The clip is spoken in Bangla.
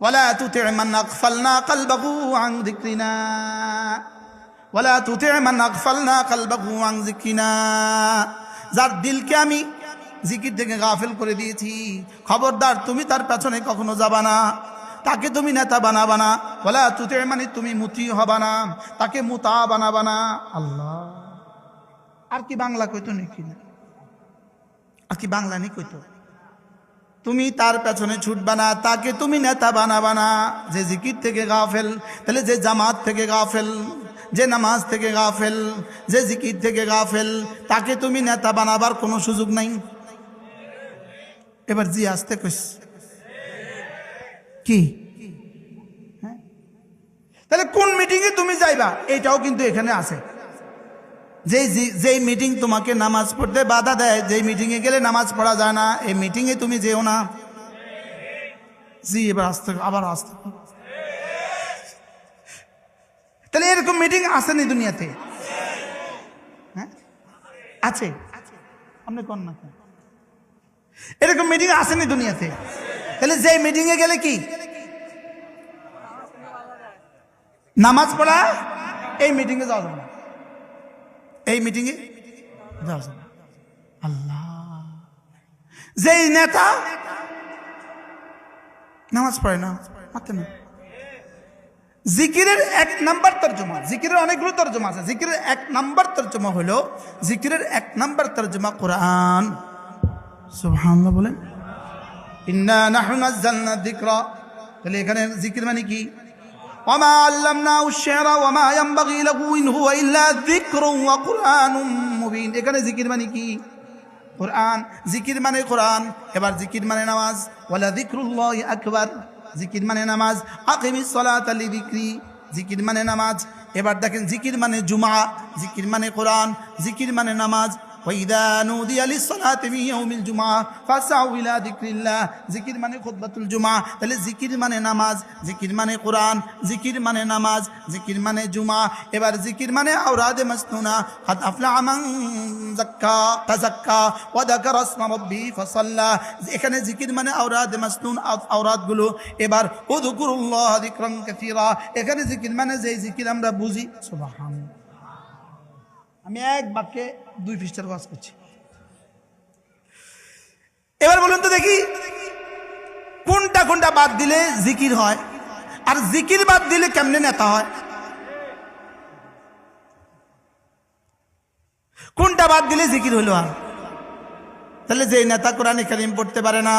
ওয়ালা তুতি' মান আগফালনা কলবাহু আন যিকরিনা, ওয়ালা তুতি' মান আগফালনা কলবাহু আন যিকরিনা। যার দিলকে আমি জিকির থেকে গাফিল করে দিয়েছি, খবরদার তুমি তার পেছনে কখনো যাবা না, তাকে তুমি নেতা বানাবা না। ওয়ালা তুতি' মানে তুমি মুতি হবা না, তাকে মুতা বানাবা না। আল্লাহ, আর কি বাংলা কইতো নাকি না, আর কি বাংলা নেই কইতো? তুমি তার পেছনে ছুটবা না, তাকে তুমি নেতা বানাবা না। যে জিকির থেকে গাফেল, তাহলে যে জামাত থেকে গাফেল, যে নামাজ থেকে গাফেল, যে জিকির থেকে গাফেল, তাকে তুমি নেতা বানাবার কোনো সুযোগ নাই। এবার জি আসতে কইস কি? হ্যাঁ, তাহলে কোন মিটিংয়ে তুমি যাইবা এটাও কিন্তু এখানে আছে। যেই মিটিং তোমাকে নামাজ পড়তে বাধা দেয়, যেই মিটিংয়ে গেলে নামাজ পড়া যায় না, এই মিটিংয়ে তুমি যেও না। জি এবার আসতে, আবার আসতে। তাহলে এরকম মিটিং আসেনি দুনিয়াতে? হ্যাঁ আছে, আপনি কোন না, এরকম মিটিং আসেনি দুনিয়াতে? তাহলে যেই মিটিংয়ে গেলে কি নামাজ পড়া, এই মিটিংয়ে যাওয়া যাবে না, এই মিটিংয়ে যাওয়া যাবে না। আল্লাহ, যেই নেতা নামাজ পড়ে না, মাতে না। জিকিরের এক নাম্বার তর্জমা, জিকিরের অনেকগুলো তর্জমা আছে, জিকিরের এক নাম্বার তর্জমা হলো, জিকিরের এক নাম্বার তর্জমা কোরআন। সুবহানাল্লাহ বলেন, ইন্না নাহনু নাযালনা যিকরা। তাহলে এখানে জিকির মানে কি? ওয়ামা আল্লামনাহু আশ-শি'রা ওয়ামা ইয়ানবাগি লাহু ইন হুয়া ইল্লা যিকরুন ওয়া কুরআনুম মুবিন। এখানে জিকির মানে কি? কোরআন। জিকির মানে কোরআন। এবার জিকির মানে নামাজ। ওয়ালা যিকরুল্লাহি আকবার, জিকির মানে নামাজ। আকিমিস সালাতা লিযিকরি, জিকির মানে নামাজ। এবার দেখেন জিকির মানে জুমআ, জিকির মানে কোরআন, জিকির মানে নামাজ। ওয়াইদা নুদিয়া লিস-সালাতি মিন ইয়াউমিল জুমআহ ফাসআউ ইলা যিকরিল্লাহ, জিকির মানে খুতবাতুল জুমআ। তাহলে জিকির মানে নামাজ, জিকির মানে কোরআন, জিকির মানে নামাজ, জিকির মানে জুমআ। এবার জিকির মানে আওরাদে মাসনুনা। কাদ আফলাহা মান তাযাক্কা ওয়া যাকারা ইসমা রাব্বিহি ফাসাল্লা। এখানে জিকির মানে আওরাদে মাসনুন, আওরাদগুলো। এবার উযকুরুল্লাহ যিকরান কাসীরা, এখানে জিকির মানে যেই জিকির আমরা বুঝি। সুবহানাল্লাহ, আমি এক বাক্যে 2 পৃষ্ঠার কাজ করছি। এবার বলুন তো দেখি, কোনটা কোনটা বাদ দিলে জিকির হয়, আর জিকির বাদ দিলে কেমনে নেতা হয়? কোনটা বাদ দিলে জিকির হলো? আর তাহলে যে নেতা কোরআন কারীম পড়তে পারে না,